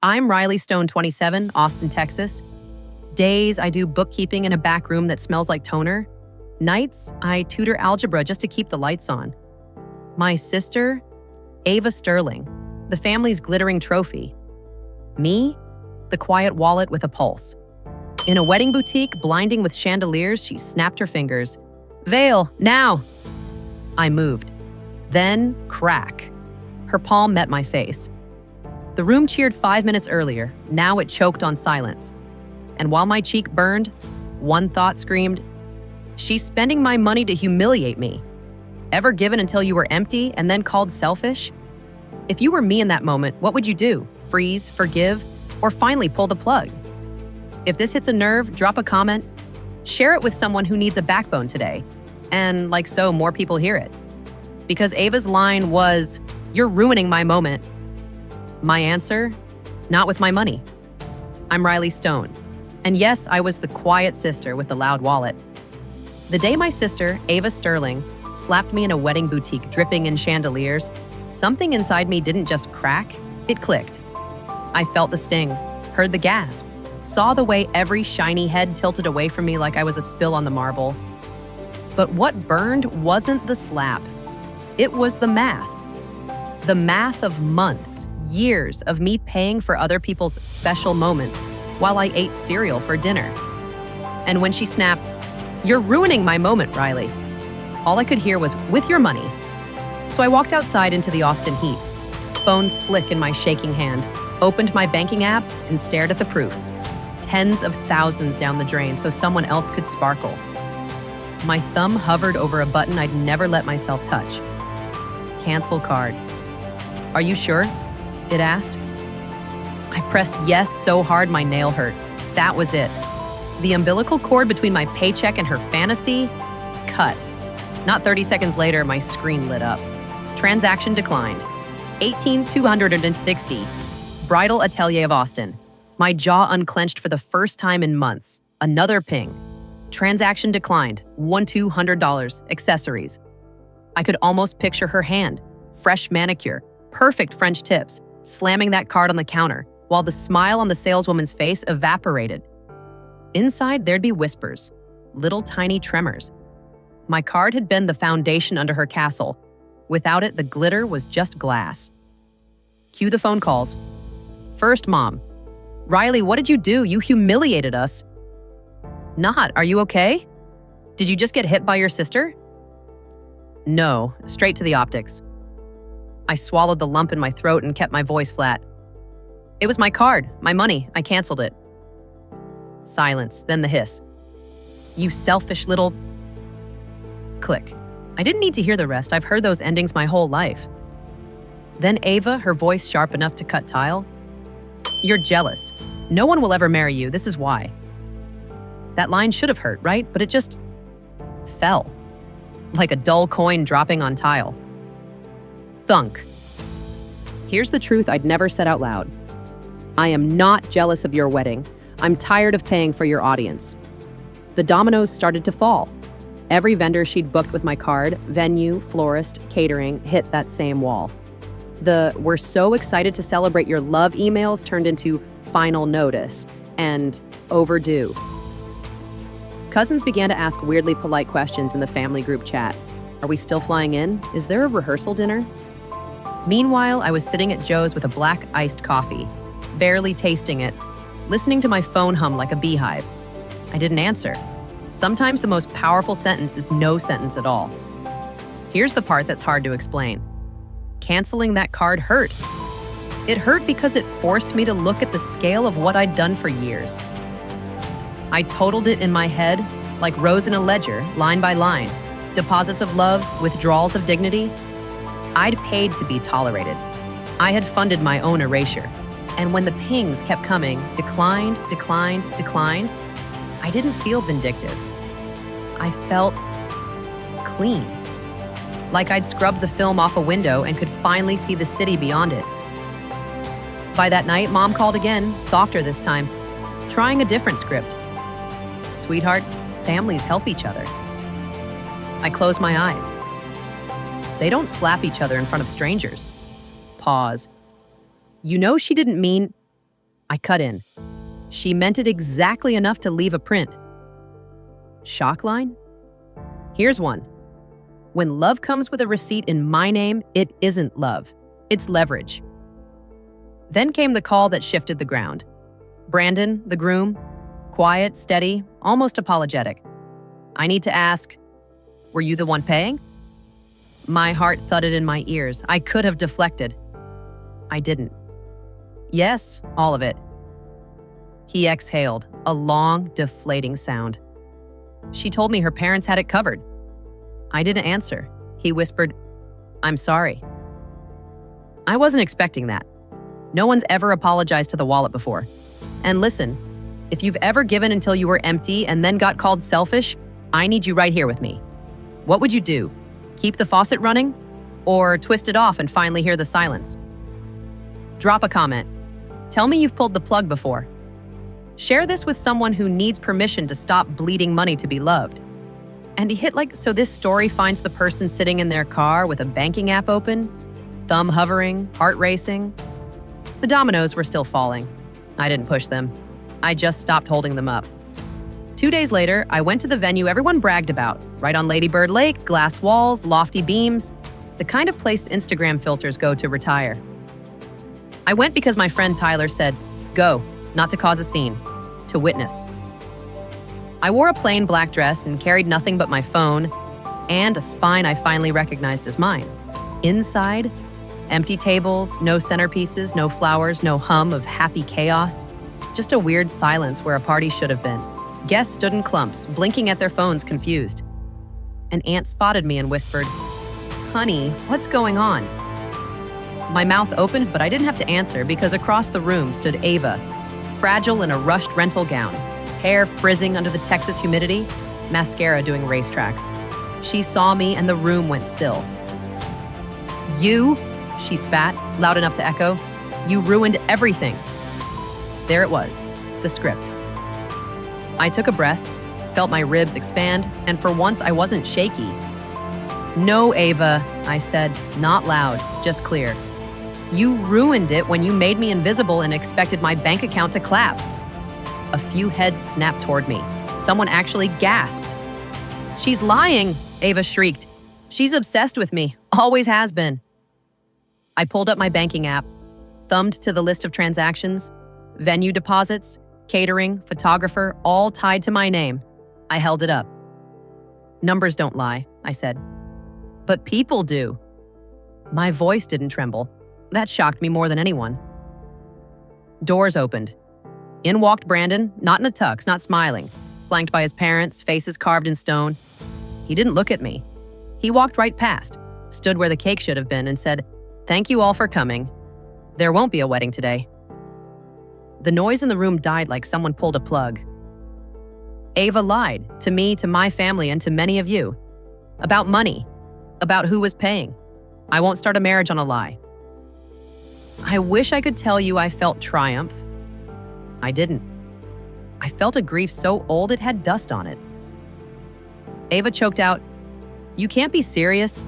I'm Riley Stone, 27, Austin, Texas. Days, I do bookkeeping in a back room that smells like toner. Nights, I tutor algebra just to keep the lights on. My sister, Ava Sterling, the family's glittering trophy. Me, the quiet wallet with a pulse. In a wedding boutique, blinding with chandeliers, she snapped her fingers. "Veil, now!" I moved. Then, crack. Her palm met my face. The room cheered 5 minutes earlier. Now it choked on silence. And while my cheek burned, one thought screamed, "She's spending my money to humiliate me. Ever given until you were empty and then called selfish?" If you were me in that moment, what would you do? Freeze, forgive, or finally pull the plug? If this hits a nerve, drop a comment. Share it with someone who needs a backbone today. And like so, more people hear it. Because Ava's line was, "You're ruining my moment." My answer, "Not with my money." I'm Riley Stone. And yes, I was the quiet sister with the loud wallet. The day my sister, Ava Sterling, slapped me in a wedding boutique dripping in chandeliers, something inside me didn't just crack, it clicked. I felt the sting, heard the gasp, saw the way every shiny head tilted away from me like I was a spill on the marble. But what burned wasn't the slap. It was the math. The math of months, years of me paying for other people's special moments while I ate cereal for dinner. And when she snapped, "You're ruining my moment, Riley," all I could hear was, "With your money." So I walked outside into the Austin heat, phone slick in my shaking hand, opened my banking app and stared at the proof. Tens of thousands down the drain so someone else could sparkle. My thumb hovered over a button I'd never let myself touch. Cancel card. "Are you sure?" it asked. I pressed yes so hard my nail hurt. That was it. The umbilical cord between my paycheck and her fantasy, cut. Not 30 seconds later, my screen lit up. Transaction declined. 18,260. Bridal Atelier of Austin. My jaw unclenched for the first time in months. Another ping. Transaction declined. $1,200. Accessories. I could almost picture her hand. Fresh manicure. Perfect French tips. Slamming that card on the counter, while the smile on the saleswoman's face evaporated. Inside, there'd be whispers. Little tiny tremors. My card had been the foundation under her castle. Without it, the glitter was just glass. Cue the phone calls. First, Mom. "Riley, what did you do? You humiliated us." "Not. Are you okay? Did you just get hit by your sister?" "No." Straight to the optics. I swallowed the lump in my throat and kept my voice flat. "It was my card, my money. I canceled it." Silence, then the hiss. "You selfish little..." Click. I didn't need to hear the rest. I've heard those endings my whole life. Then Ava, her voice sharp enough to cut tile. "You're jealous. No one will ever marry you. This is why." That line should have hurt, right? But it just fell. Like a dull coin dropping on tile. Thunk. Here's the truth I'd never said out loud. I am not jealous of your wedding. I'm tired of paying for your audience. The dominoes started to fall. Every vendor she'd booked with my card, venue, florist, catering, hit that same wall. The "we're so excited to celebrate your love" emails turned into "final notice" and "overdue." Cousins began to ask weirdly polite questions in the family group chat. Are we still flying in? Is there a rehearsal dinner? Meanwhile, I was sitting at Joe's with a black iced coffee, barely tasting it, listening to my phone hum like a beehive. I didn't answer. Sometimes the most powerful sentence is no sentence at all. Here's the part that's hard to explain. Canceling that card hurt. It hurt because it forced me to look at the scale of what I'd done for years. I totaled it in my head, like rows in a ledger, line by line. Deposits of love, withdrawals of dignity. I'd paid to be tolerated. I had funded my own erasure. And when the pings kept coming, declined, declined, declined, I didn't feel vindictive. I felt clean. Like I'd scrubbed the film off a window and could finally see the city beyond it. By that night, Mom called again, softer this time, trying a different script. "Sweetheart, families help each other." I closed my eyes. They don't slap each other in front of strangers. Pause. You know she didn't mean... I cut in. She meant it exactly enough to leave a print. Shock line? Here's one. When love comes with a receipt in my name, it isn't love. It's leverage. Then came the call that shifted the ground. Brandon, the groom, quiet, steady, almost apologetic. I need to ask, were you the one paying? My heart thudded in my ears. I could have deflected. I didn't. Yes, all of it. He exhaled, a long, deflating sound. She told me her parents had it covered. I didn't answer. He whispered, I'm sorry. I wasn't expecting that. No one's ever apologized to the wallet before. And listen, if you've ever given until you were empty and then got called selfish, I need you right here with me. What would you do? Keep the faucet running? Or twist it off and finally hear the silence? Drop a comment. Tell me you've pulled the plug before. Share this with someone who needs permission to stop bleeding money to be loved. And he hit like, so this story finds the person sitting in their car with a banking app open, thumb hovering, heart racing. The dominoes were still falling. I didn't push them. I just stopped holding them up. 2 days later, I went to the venue everyone bragged about, right on Lady Bird Lake, glass walls, lofty beams, the kind of place Instagram filters go to retire. I went because my friend Tyler said, go, not to cause a scene, to witness. I wore a plain black dress and carried nothing but my phone and a spine I finally recognized as mine. Inside, empty tables, no centerpieces, no flowers, no hum of happy chaos, just a weird silence where a party should have been. Guests stood in clumps, blinking at their phones, confused. An aunt spotted me and whispered, honey, what's going on? My mouth opened, but I didn't have to answer because across the room stood Ava, fragile in a rushed rental gown, hair frizzing under the Texas humidity, mascara doing racetracks. She saw me and the room went still. You, she spat, loud enough to echo, you ruined everything. There it was, the script. I took a breath, felt my ribs expand, and for once I wasn't shaky. No, Ava, I said, not loud, just clear. You ruined it when you made me invisible and expected my bank account to clap. A few heads snapped toward me. Someone actually gasped. She's lying, Ava shrieked. She's obsessed with me, always has been. I pulled up my banking app, thumbed to the list of transactions, venue deposits, catering, photographer, all tied to my name. I held it up. Numbers don't lie, I said. But people do. My voice didn't tremble. That shocked me more than anyone. Doors opened. In walked Brandon, not in a tux, not smiling, flanked by his parents, faces carved in stone. He didn't look at me. He walked right past, stood where the cake should have been, and said, "Thank you all for coming. There won't be a wedding today." The noise in the room died like someone pulled a plug. Ava lied, to me, to my family, and to many of you. About money, about who was paying. I won't start a marriage on a lie. I wish I could tell you I felt triumph. I didn't. I felt a grief so old it had dust on it. Ava choked out, "You can't be serious."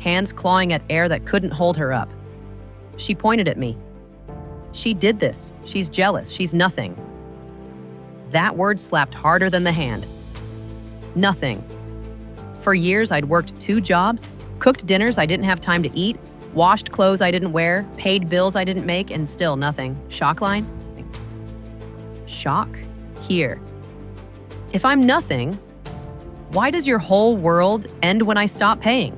Hands clawing at air that couldn't hold her up. She pointed at me. She did this. She's jealous. She's nothing. That word slapped harder than the hand. Nothing. For years, I'd worked 2 jobs, cooked dinners I didn't have time to eat, washed clothes I didn't wear, paid bills I didn't make, and still nothing. Shock line? Shock? Here. If I'm nothing, why does your whole world end when I stop paying?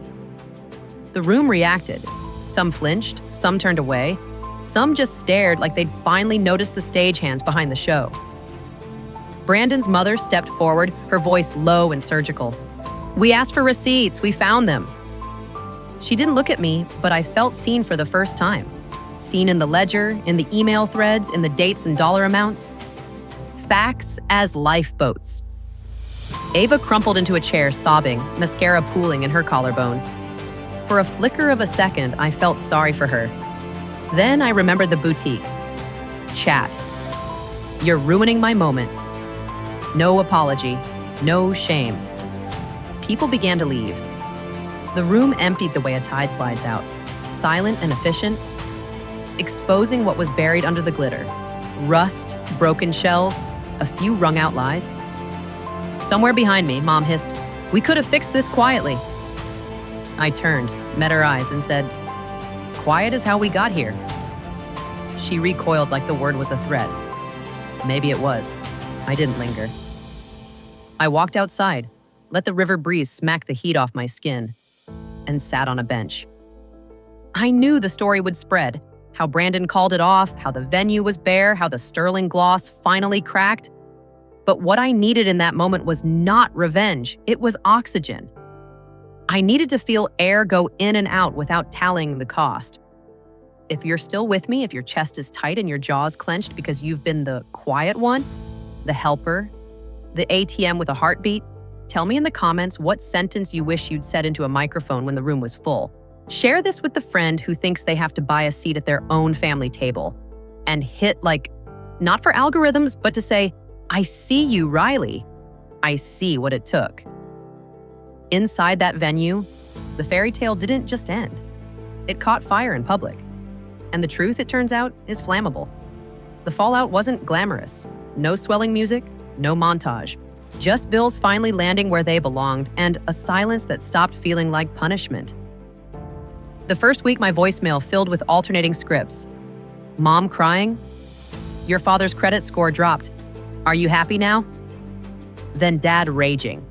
The room reacted. Some flinched, some turned away, some just stared like they'd finally noticed the stagehands behind the show. Brandon's mother stepped forward, her voice low and surgical. "We asked for receipts, we found them." She didn't look at me, but I felt seen for the first time. Seen in the ledger, in the email threads, in the dates and dollar amounts. Facts as lifeboats. Ava crumpled into a chair, sobbing, mascara pooling in her collarbone. For a flicker of a second, I felt sorry for her. Then I remembered the boutique. Chat. You're ruining my moment. No apology, no shame. People began to leave. The room emptied the way a tide slides out, silent and efficient, exposing what was buried under the glitter. Rust, broken shells, a few wrung-out lies. Somewhere behind me, Mom hissed, "We could have fixed this quietly." I turned, met her eyes, and said, "Quiet is how we got here." She recoiled like the word was a threat. Maybe it was. I didn't linger. I walked outside, let the river breeze smack the heat off my skin, and sat on a bench. I knew the story would spread, how Brandon called it off, how the venue was bare, how the sterling gloss finally cracked. But what I needed in that moment was not revenge, it was oxygen. I needed to feel air go in and out without tallying the cost. If you're still with me, if your chest is tight and your jaws clenched because you've been the quiet one, the helper, the ATM with a heartbeat, tell me in the comments what sentence you wish you'd said into a microphone when the room was full. Share this with the friend who thinks they have to buy a seat at their own family table. And hit not for algorithms, but to say, "I see you, Riley. I see what it took." Inside that venue, the fairy tale didn't just end. It caught fire in public. And the truth, it turns out, is flammable. The fallout wasn't glamorous. No swelling music, no montage. Just bills finally landing where they belonged and a silence that stopped feeling like punishment. The first week, my voicemail filled with alternating scripts. Mom crying. "Your father's credit score dropped. Are you happy now?" Then Dad raging.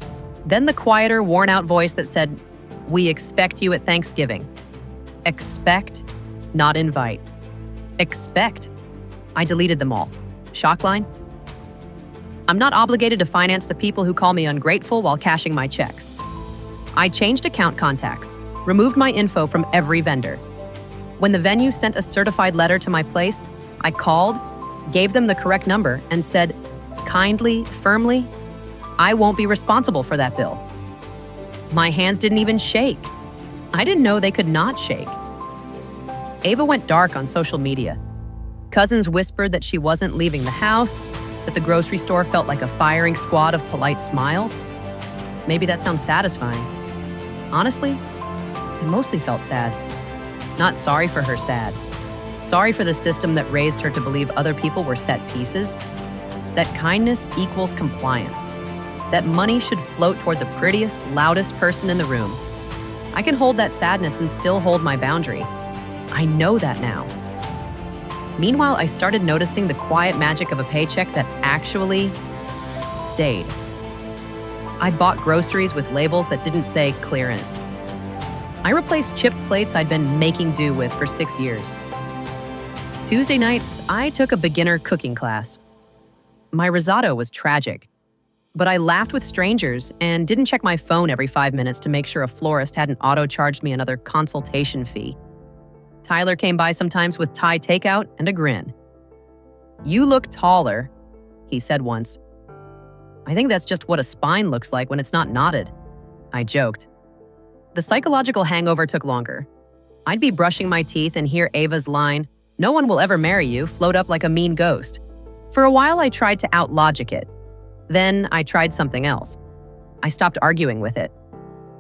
Then the quieter, worn-out voice that said, "We expect you at Thanksgiving." Expect, not invite. Expect. I deleted them all. Shock line? I'm not obligated to finance the people who call me ungrateful while cashing my checks. I changed account contacts, removed my info from every vendor. When the venue sent a certified letter to my place, I called, gave them the correct number, and said, kindly, firmly, "I won't be responsible for that bill." My hands didn't even shake. I didn't know they could not shake. Ava went dark on social media. Cousins whispered that she wasn't leaving the house, that the grocery store felt like a firing squad of polite smiles. Maybe that sounds satisfying. Honestly, I mostly felt sad. Not sorry for her sad. Sorry for the system that raised her to believe other people were set pieces. That kindness equals compliance. That money should float toward the prettiest, loudest person in the room. I can hold that sadness and still hold my boundary. I know that now. Meanwhile, I started noticing the quiet magic of a paycheck that actually stayed. I bought groceries with labels that didn't say clearance. I replaced chipped plates I'd been making do with for 6 years. Tuesday nights, I took a beginner cooking class. My risotto was tragic, but I laughed with strangers and didn't check my phone every 5 minutes to make sure a florist hadn't auto-charged me another consultation fee. Tyler came by sometimes with Thai takeout and a grin. "You look taller," he said once. "I think that's just what a spine looks like when it's not knotted," I joked. The psychological hangover took longer. I'd be brushing my teeth and hear Ava's line, "No one will ever marry you," float up like a mean ghost. For a while, I tried to out-logic it. Then I tried something else. I stopped arguing with it.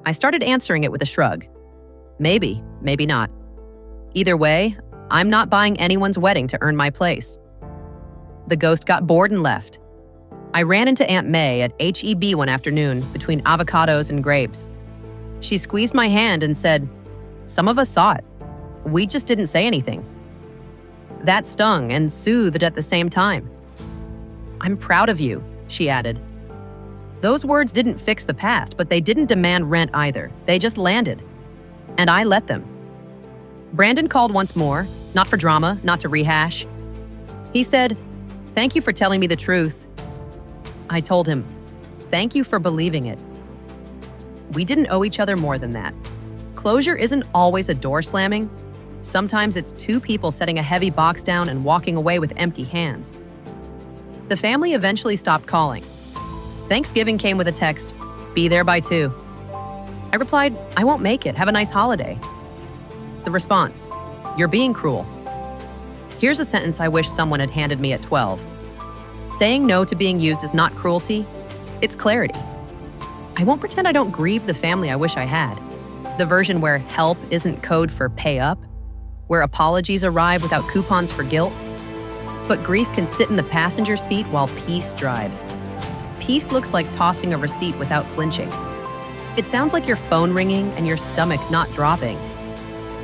I started answering it with a shrug. Maybe, maybe not. Either way, I'm not buying anyone's wedding to earn my place. The ghost got bored and left. I ran into Aunt May at H-E-B one afternoon between avocados and grapes. She squeezed my hand and said, "Some of us saw it. We just didn't say anything." That stung and soothed at the same time. "I'm proud of you," she added. Those words didn't fix the past, but they didn't demand rent either. They just landed. And I let them. Brandon called once more, not for drama, not to rehash. He said, "Thank you for telling me the truth." I told him, "Thank you for believing it." We didn't owe each other more than that. Closure isn't always a door slamming. Sometimes it's two people setting a heavy box down and walking away with empty hands. The family eventually stopped calling. Thanksgiving came with a text, "Be there by 2." I replied, "I won't make it. Have a nice holiday." The response, "You're being cruel." Here's a sentence I wish someone had handed me at 12. Saying no to being used is not cruelty, it's clarity. I won't pretend I don't grieve the family I wish I had. The version where help isn't code for pay up, where apologies arrive without coupons for guilt. But grief can sit in the passenger seat while peace drives. Peace looks like tossing a receipt without flinching. It sounds like your phone ringing and your stomach not dropping.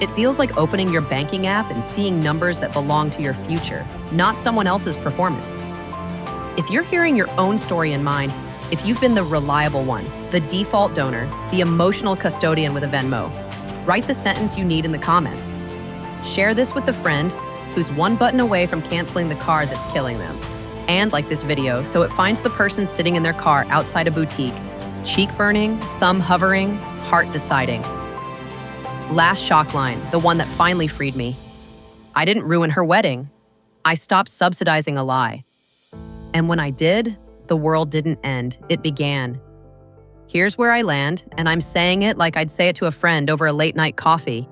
It feels like opening your banking app and seeing numbers that belong to your future, not someone else's performance. If you're hearing your own story in mind, if you've been the reliable one, the default donor, the emotional custodian with a Venmo, write the sentence you need in the comments. Share this with a friend who's one button away from canceling the card that's killing them. And like this video so it finds the person sitting in their car outside a boutique, cheek burning, thumb hovering, heart deciding. Last shock line, the one that finally freed me. I didn't ruin her wedding. I stopped subsidizing a lie. And when I did, the world didn't end, it began. Here's where I land, and I'm saying it like I'd say it to a friend over a late-night coffee.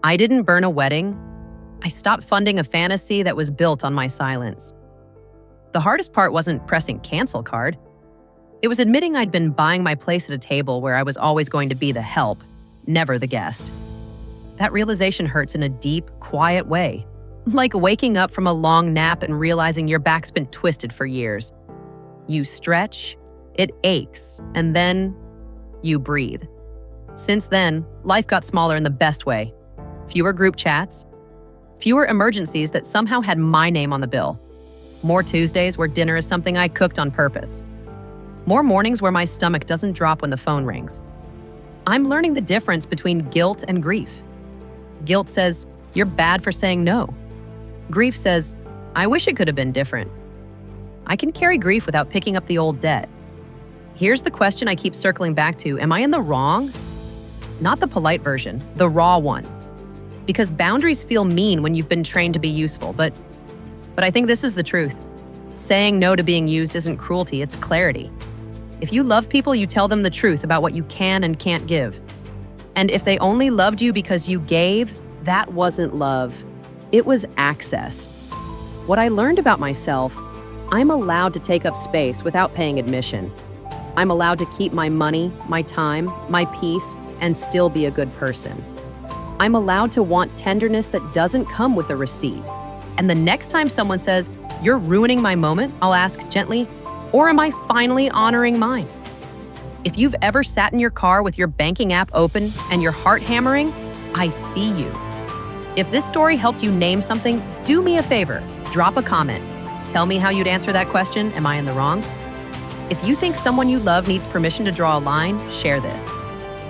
I didn't burn a wedding. I stopped funding a fantasy that was built on my silence. The hardest part wasn't pressing cancel card. It was admitting I'd been buying my place at a table where I was always going to be the help, never the guest. That realization hurts in a deep, quiet way, like waking up from a long nap and realizing your back's been twisted for years. You stretch, it aches, and then you breathe. Since then, life got smaller in the best way. Fewer group chats, fewer emergencies that somehow had my name on the bill. More Tuesdays where dinner is something I cooked on purpose. More mornings where my stomach doesn't drop when the phone rings. I'm learning the difference between guilt and grief. Guilt says, you're bad for saying no. Grief says, I wish it could have been different. I can carry grief without picking up the old debt. Here's the question I keep circling back to. Am I in the wrong? Not the polite version, the raw one. Because boundaries feel mean when you've been trained to be useful, but I think this is the truth. Saying no to being used isn't cruelty, it's clarity. If you love people, you tell them the truth about what you can and can't give. And if they only loved you because you gave, that wasn't love. It was access. What I learned about myself, I'm allowed to take up space without paying admission. I'm allowed to keep my money, my time, my peace, and still be a good person. I'm allowed to want tenderness that doesn't come with a receipt. And the next time someone says, you're ruining my moment, I'll ask gently, or am I finally honoring mine? If you've ever sat in your car with your banking app open and your heart hammering, I see you. If this story helped you name something, do me a favor, drop a comment. Tell me how you'd answer that question, am I in the wrong? If you think someone you love needs permission to draw a line, share this.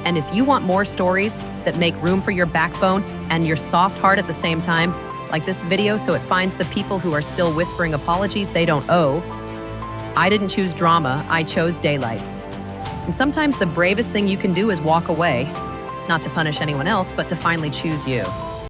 And if you want more stories that make room for your backbone and your soft heart at the same time, like this video so it finds the people who are still whispering apologies they don't owe. I didn't choose drama, I chose daylight. And sometimes the bravest thing you can do is walk away, not to punish anyone else, but to finally choose you.